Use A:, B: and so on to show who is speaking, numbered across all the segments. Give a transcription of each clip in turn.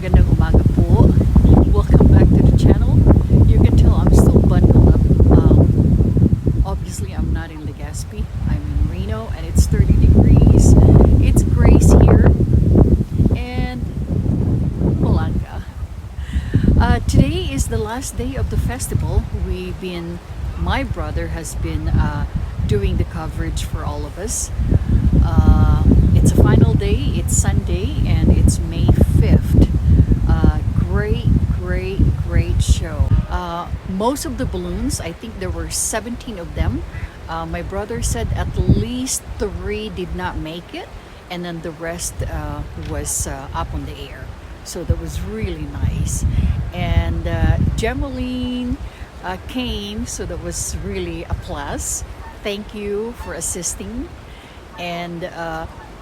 A: magandang umaga po. Welcome back to the channel. You can tell I'm still bundled up. Obviously, I'm not in Legazpi. I'm in Reno and it's 30 degrees. It's grace here and Malanga. Today is the last day of the festival. My brother has been doing the coverage for all of us. It's a final day. It's Sunday and it's May 5th. Great show. Most of the balloons, I think there were 17 of them. My brother said at least 3 did not make it, and then the rest was up on the air. So that was really nice. And Gemaline came, so that was really a plus. Thank you for assisting. And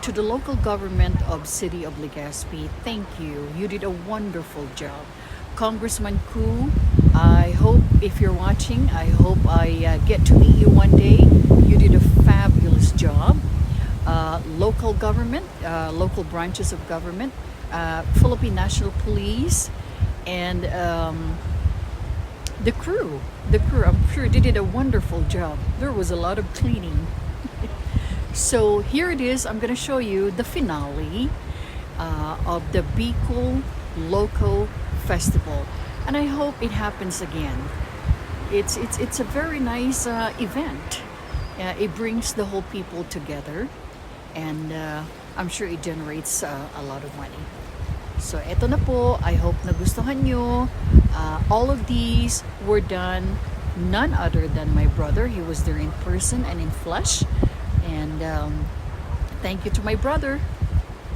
A: to the local government of City of Legazpi, thank you. You did a wonderful job. Congressman Koo, I hope if you're watching, I hope I get to meet you one day. You did a fabulous job. Local government, local branches of government, Philippine National Police, and the crew, I'm sure they did a wonderful job. There was a lot of cleaning. So here it is. I'm going to show you the finale of the Bicol Loco Festival, and I hope it happens again. It's a very nice event. It brings the whole people together, and I'm sure it generates a lot of money. So eto na po. I hope nagustuhan nyo. All of these were done none other than my brother. He was there in person and in flesh. And thank you to my brother.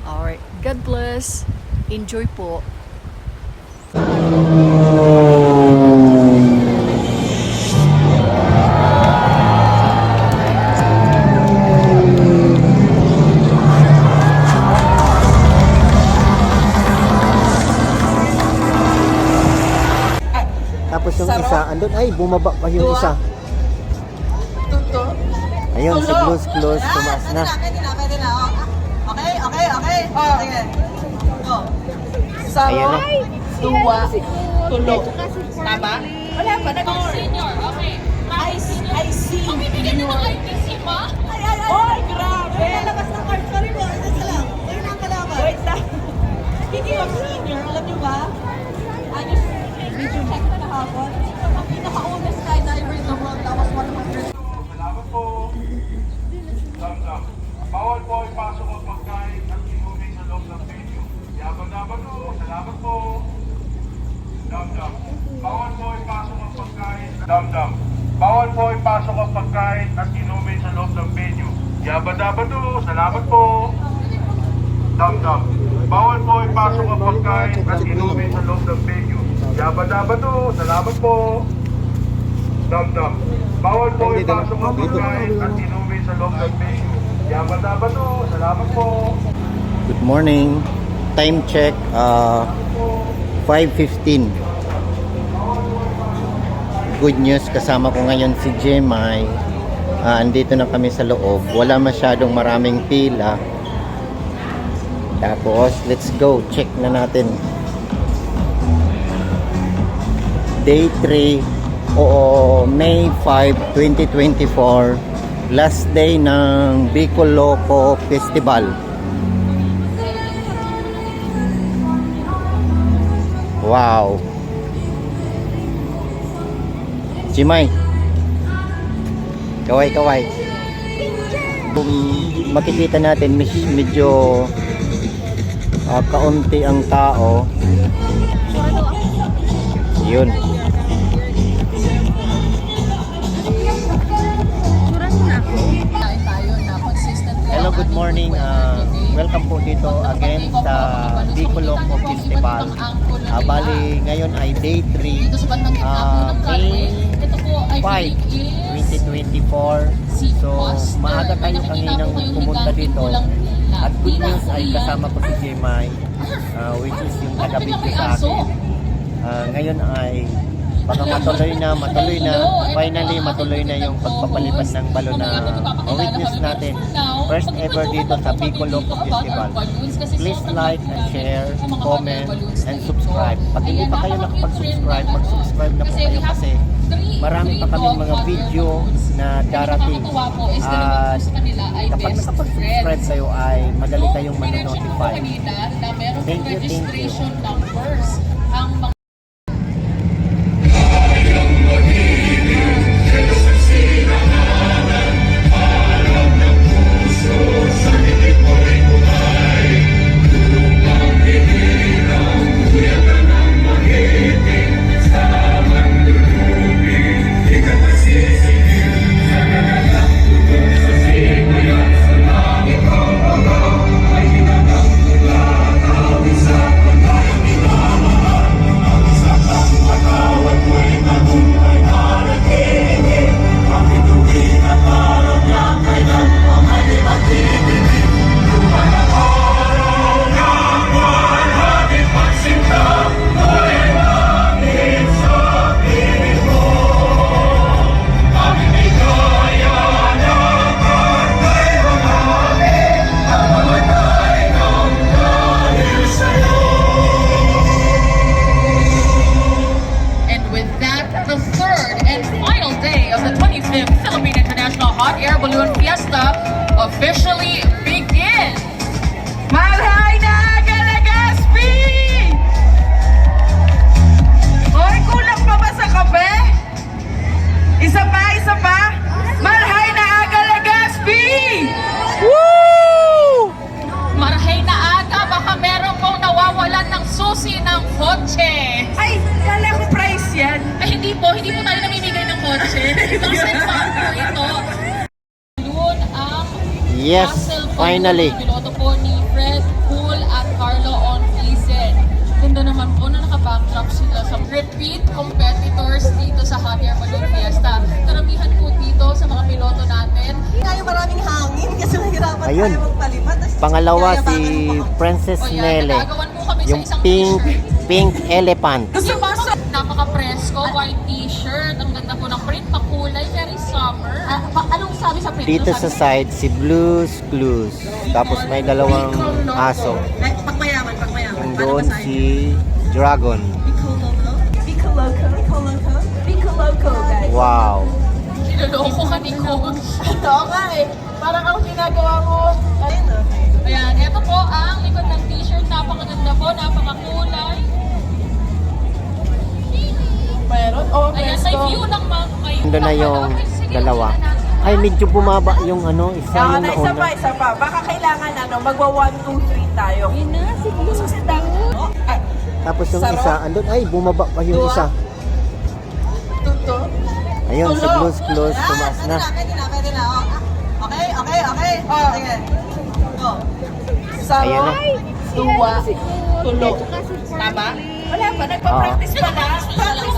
A: All right, God bless. Enjoy po.
B: Tapos yung isa, andun ay bumaba pa yung isa. Ayun, si Close, tumaas na.
C: Pwede na. Okay. Sige. Go.
B: Ayan na.
C: Tuwa, tulo. Tama? Wala pa.
D: Senior, okay.
C: I see.
D: Ang bibigyan na ng ITC pa?
C: Ay, grabe. Lalabas ng card. Sorry po. Isa lang. Ayun ang kalaban. Wait lang. Speaking of senior, alam niyo ba?
D: Ayos, medyo check na nakapon. Ang pinaka-una skydiver in the world, that was one of my first.
E: Salamat po. Dam-dam. Bawal po ipasok ang pagkain at inumin sa loob ng venue. Yaban-daban po. Salamat po. Dam-dam. Bawal po ipasok ang pagkain. Dam-dam. Bawal po ipasok ang pagkain at inumin sa loob ng venue. Yaban-daban po. Salamat po. Dam-dam. Bawal po ipasok ang pagkain at inumin sa loob ng venue. Yaban-daban po. Salamat po. Dam-dam. Bawal po ipasok ang pagkain at inumin sa loob ng venue. Yaban-daban po. Salamat po.
B: Good morning. Time check, 5:15. Good news, kasama ko ngayon si Jemay. Andito na kami sa loob. Wala masyadong maraming pila. Tapos, let's go. Check na natin. Day 3 o May 5, 2024. Last day ng Bicol Loco Festival. Wow. Jimay. Kaway. Kung makikita natin medyo kaunti ang tao. Yun. Hello, good morning. Welcome po dito again sa Bicol Loco Festival. Bali, ngayon ay day 3, May 5, 2024. So, maaga tayo kaninang pumunta dito. At good news ay kasama ko si Jemay, which is yung taga-video sa akin. Ngayon ay baka matuloy na. Finally, matuloy na yung pagpapalipad ng balon na witness natin. First ever dito sa Bicol Loco Festival. Please like and share, comment, and subscribe. Pag hindi pa kayo nakapag-subscribe, mag-subscribe na po kayo kasi marami pa kaming mga video na darating. At kapag nakapag-subscribe kayo ay madali kayong manonotify. Thank you, thank you.
D: Officially begin. Malhay na Galagaspi! Hoy, kulang pa ba sa kape? Isa pa. Malhay na Galagaspi! Woo! Marhay na aga, baka meron pong nawawalan ng susi ng kotse. Ay, kala ko price yan. Ay, hindi po tayo namimigay ng kotse. Ibang setback po ito.
B: Yes, finally.
D: Piloto po ni Fred, Pool at Carlo on season. Ganda naman po na naka-backdrop sila sa repeat competitors dito sa Hot Air Balloon Fiesta. Karamihan po dito sa mga piloto natin.
C: Ngayon maraming hangin kasi nahirapan
B: Ayun.
C: tayo magpalipad.
B: Pangalawa si
C: Yayabangan mo.
B: Princess
D: O yan,
B: Nele.
D: nagagawan po kami
B: Yung
D: sa isang
B: pink elephant.
D: Yung napaka-presko, white t-shirt. Ang ganda po ng print, pakulay, very summer. Anong sabi sa print?
B: Dito sa side, si Blues Clues. Tapos may dalawang aso.
C: Ay, pagmayaman.
B: Doon si Dragon.
C: Bicol Loco, guys.
B: Wow.
D: Niloloko ka ni Coach.
C: Oo nga eh. Parang ang ginagawa mo. Ayun, okay.
D: Ayan, ito po ang likod ng t-shirt. Napakaganda po, napakakulay.
C: Meron? Oh,
D: Ayan, may view ng mga may
B: Ando na yung
D: Sige,
B: dalawa.
D: tingnan natin.
B: Ay, medyo bumaba yung ano, isa
C: Oo,
B: yung
C: na isa
B: nauna.
C: pa. Baka kailangan magwa 1, 2, 3 tayo. Yun na, sige.
B: Tapos yung
C: Saro?
B: isa, andun, ay, bumaba pa yung
C: Dua?
B: isa.
C: Tuto.
B: Ayun, si Blues Clues, tumaas na.
C: Pwede na. Oh. Okay. Oh. Sige. Go. Saro,
B: Ayan na.
C: Dua, Tulo. Tama? Wala pa, nagpa-practice pa na.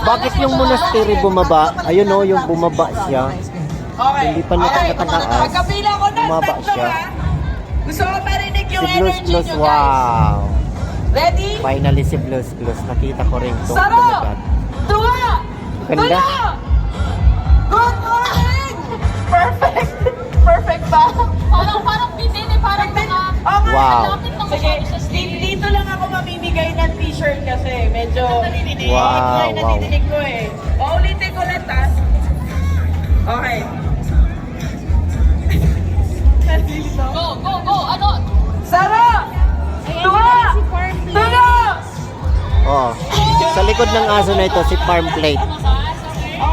B: Bakit yung monastery bumaba? Ayun o, yung bumaba siya.
C: Okay.
B: Hindi pa nakataas.
C: Pagkabilang ko ng
B: Bumaba
C: tatlo
B: siya.
C: ha. Gusto ko marinig
B: Si
C: yung
B: Blues
C: energy
B: Clues,
C: nyo, guys.
B: wow.
C: Ready?
B: Finally si Blues Clues. Nakita ko rin itong
C: Saro!
B: lumipad.
C: Dua!
B: Ganda.
C: Tulo! Good morning! Perfect ba?
D: Parang pinili, parang mga
C: Okay.
B: Wow.
D: lapit ng
C: Sige,
D: sa
C: dito lang ako mamimigay ng t-shirt kasi medyo
B: Wow,
C: nadidinig ko eh. O, ulitin ko lang ta. Okay.
D: Go! Ano?
C: Sara! Dua! Tulo!
B: Oh. Sa likod ng aso na ito, si Farm Plate.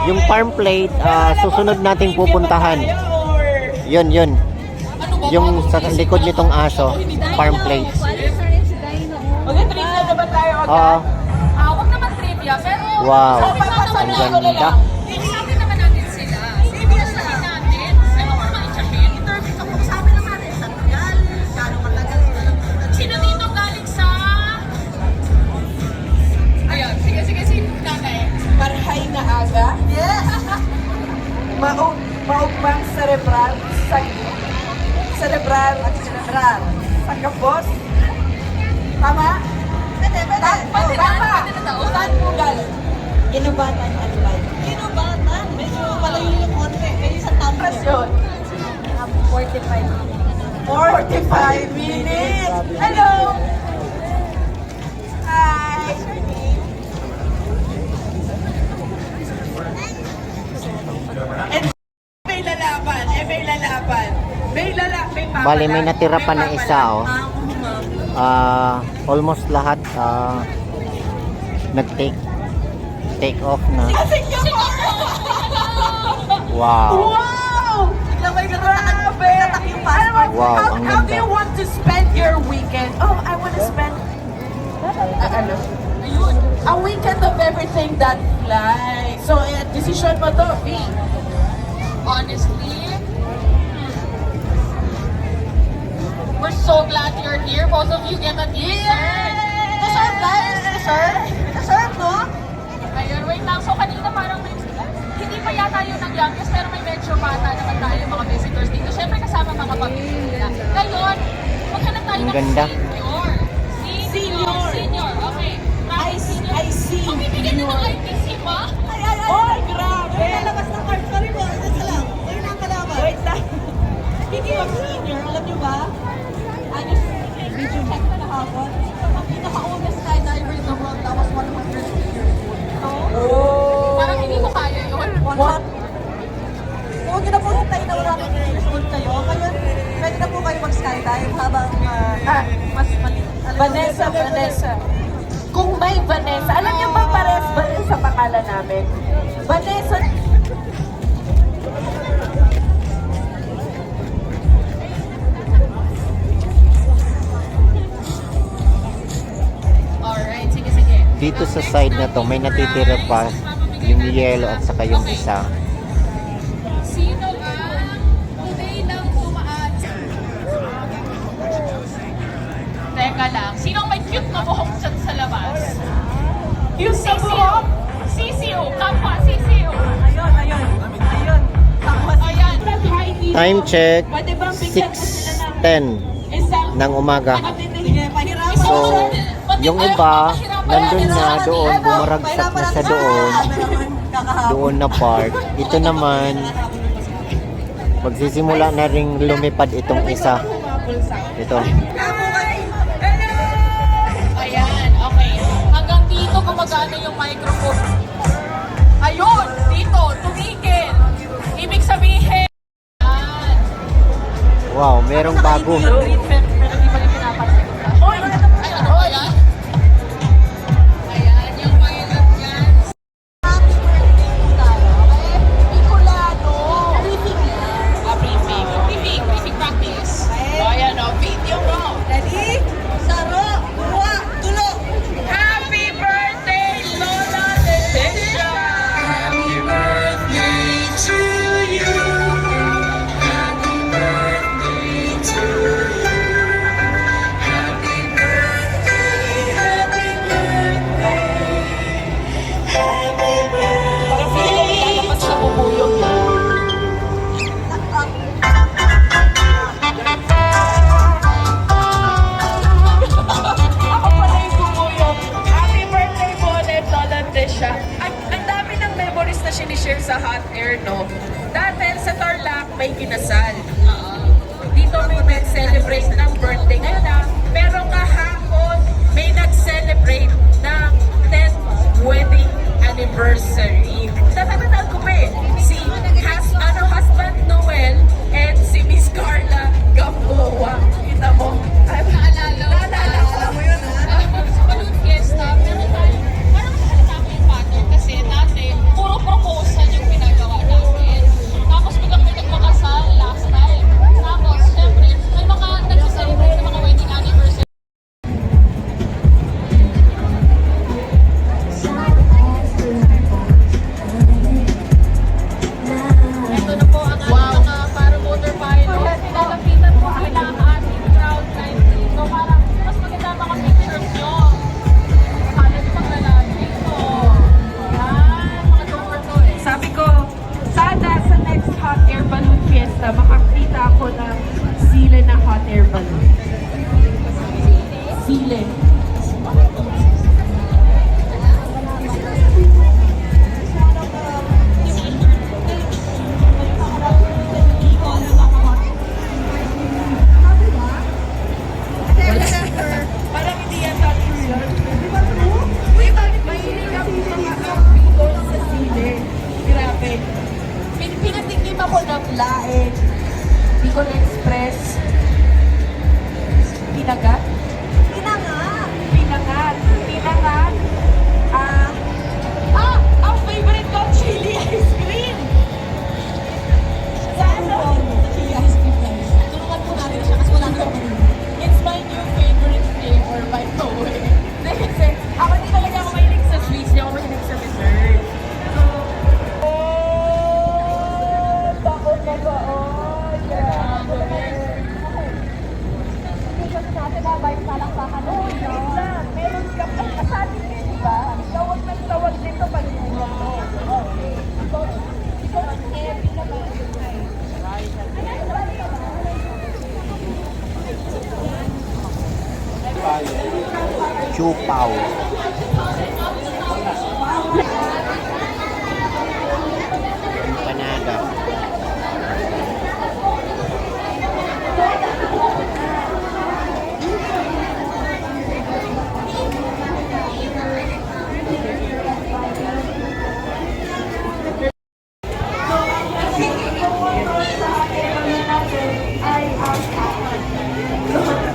B: Yung Farm Plate, susunod nating pupuntahan. Yun. Yung sa likod nitong aso, Farm Plate.
C: Okay, trivia na ba tayo agad?
B: Oo.
D: Wag naman trivia, pero
B: Wow.
D: sabi naman
B: Ang ganda.
D: Sabi naman natin sila. Trivia sabi natin. Ay, baka ma-entertain.
C: Sabi naman eh, sa tagal, gano'ng matagal
D: Sino dito galing sa... Ayan, sige, si nanay.
C: Marhay na aga. Yes! Maugmang cerebral sa sa kapos. Tama? Pwede.
D: Pwede na daw.
C: Saan po galing? Ginubatan at live. Ginubatan? Medyo malayo yung konti. Kayo sa tampras yun. 45 minutes. Hello! Hi! And may lalaban. May
B: Bali, may natira pa na isa, oh. Almost lahat take off na. Wow.
C: Wow! Grabe!
B: Wow, ang
C: How do
B: ganda.
C: you want to spend your weekend? Oh, I want to spend a weekend of everything that flies. So, decision mo to, V.
D: Honestly, we're so glad you're here. Both of you get a t-shirt.
C: Deserve, guys! Deserve, no?
D: Ayun, wait lang. So kanina parang may, hindi pa yata yung nag-youngest, pero may medyo bata naman tayo mga visitors dito. Siyempre kasama mga pamilya. Ngayon, maghanap tayo
B: Ang
D: ng
B: ganda.
D: Senior. Okay.
C: I see.
D: Ang bibigyan nyo ng ITC pa?
C: Oy, grabe! Lalabas ng card. Sorry po, isa lang. Kayo na ang kalaban. Wait lang. Speaking of senior, alam nyo ba? Just video check na nakapon. Ang pinaka-oldest skydiver in the world, that was 100 years old. Oh!
D: Parang hindi ko kaya yun.
C: What? Huwag nyo na po tayo na 100 years old kayo. Ngayon, pwede na po kayo mag-skydive habang mas maliit. Vanessa. Kung may Vanessa, alam niyo ba pares sa pangalan namin? Vanessa.
D: Alright, sige.
B: Dito sa side na to, may natitira pa yung yellow at saka yung isa.
D: Sino ang today lang tumaan? Teka lang, sino ang may cute na buhok dyan sa labas?
C: Yung sa buhok.
D: Sisiu! Kapwa, Sisiu!
C: Ayun. Tapos,
D: Ayan.
B: Time check,
C: pwede bang bigyan mo sila
B: 6:10
C: isang
B: ng umaga.
C: Sige, pahirapan.
B: So, yung iba, nandun na doon, bumaragsak na sa doon na part. Ito naman, magsisimula na ring lumipad itong isa. Ito.
D: Ayan, okay. Hanggang dito gumagana yung microphone. Ayun, dito, tumigil. Ibig sabihin, ayan.
B: Wow, merong bago.
D: Pero di pa rin pinapansin. Ay, ano ba yan? Ayan, yung pilot yan.
C: Happy birthday po tayo, okay? Bicolano. Briefing lang.
D: Briefing practice. O, ayan, o, video mo.
C: Ready? Saro, buwa, tulo.
D: Happy birthday, Lola Leticia!
F: Happy birthday to you. Happy birthday to you.
B: Wow. Empanada.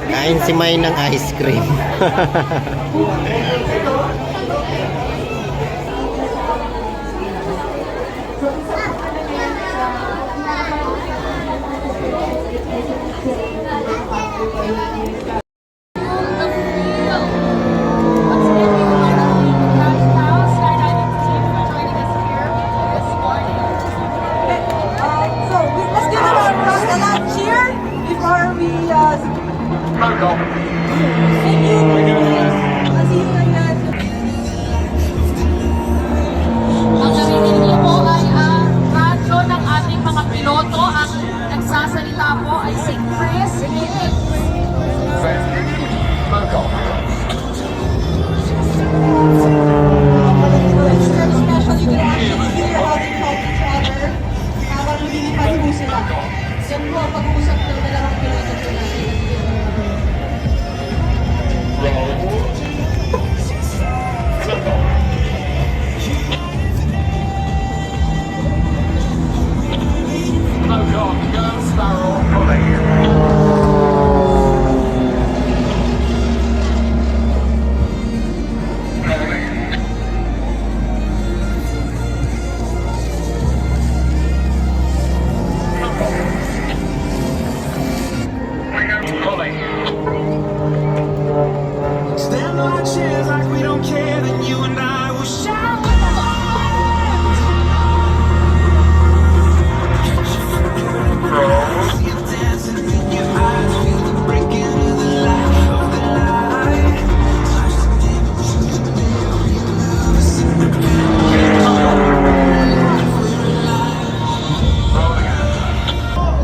B: Kain si May ng ice cream.
C: Let's give it a loud cheer before we sing you. See you again.
D: Ang narinig niyo po ay ang radyo ng ating mga piloto. Ang nagsasalita po ay si Chris Higgins.
C: Especially good actually hear how they talk to each other. Habang lumilipad po sila. Yan po ang pag-uusap ng dalawang piloto po natin.
F: Stand on our chairs like we don't care, then you and I will shout. See you dancing in your eyes, feel the breaking of the light, of the light.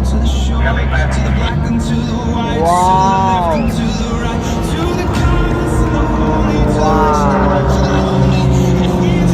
F: To the shore, to the black and to the white,
B: Wow.
F: to the left and to the right, to the colors and the holy, to the
B: Wow.
F: to the holy.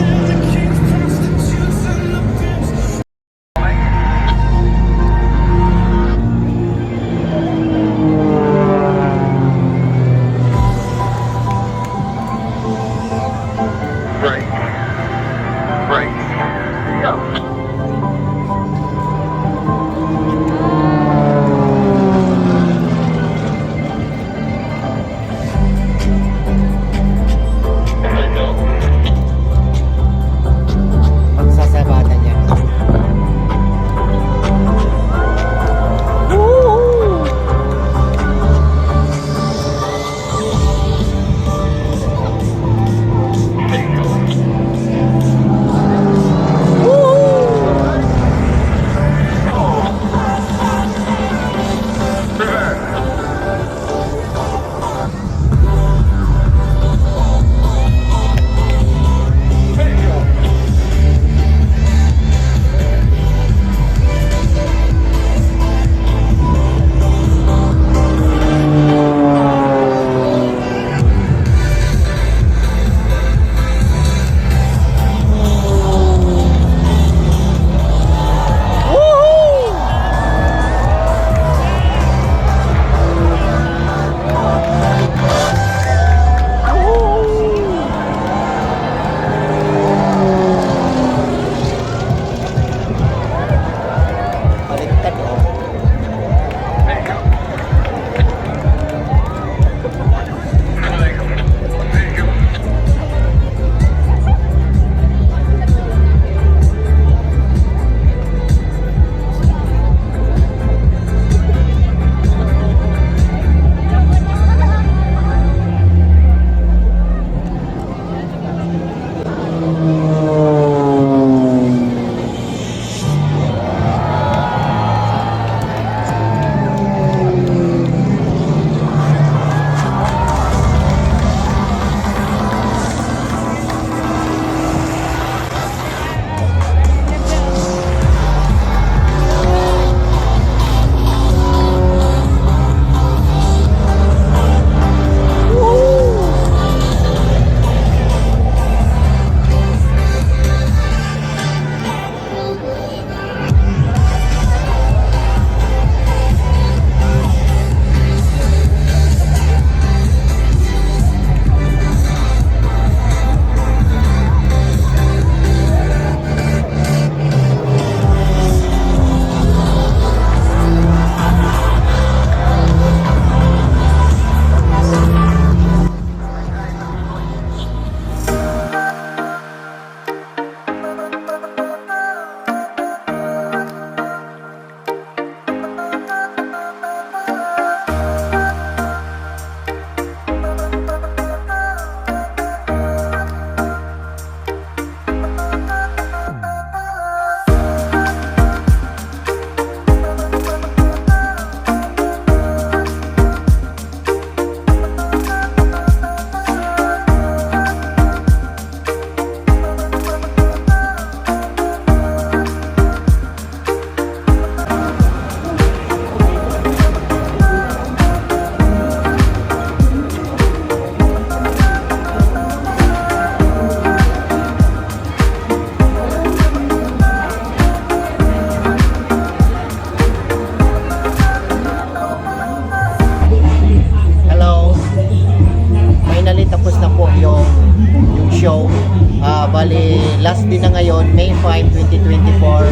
B: last din na ngayon, May 5, 2024.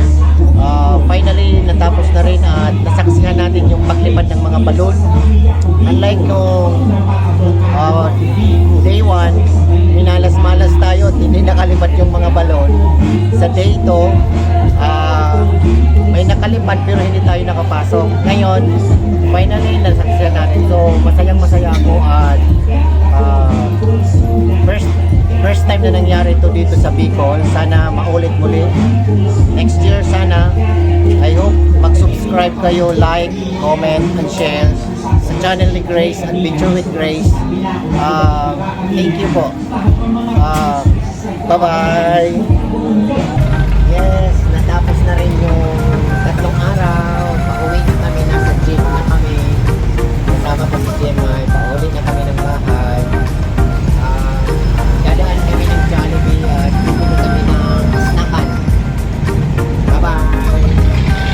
B: Finally, natapos na rin at nasaksihan natin yung paglipad ng mga balon. Unlike nung day 1, minalas-malas tayo at hindi nakalipad yung mga balon. Sa day 2, may nakalipad pero hindi tayo nakapasok. Ngayon, finally, nasaksihan natin. So, masayang-masaya ako at first time na nangyari ito dito sa Bicol. Sana maulit muli. Next year, sana, I hope mag-subscribe kayo, like, comment, and share sa channel ni Grace, Adventure with Grace. Thank you po. Bye-bye!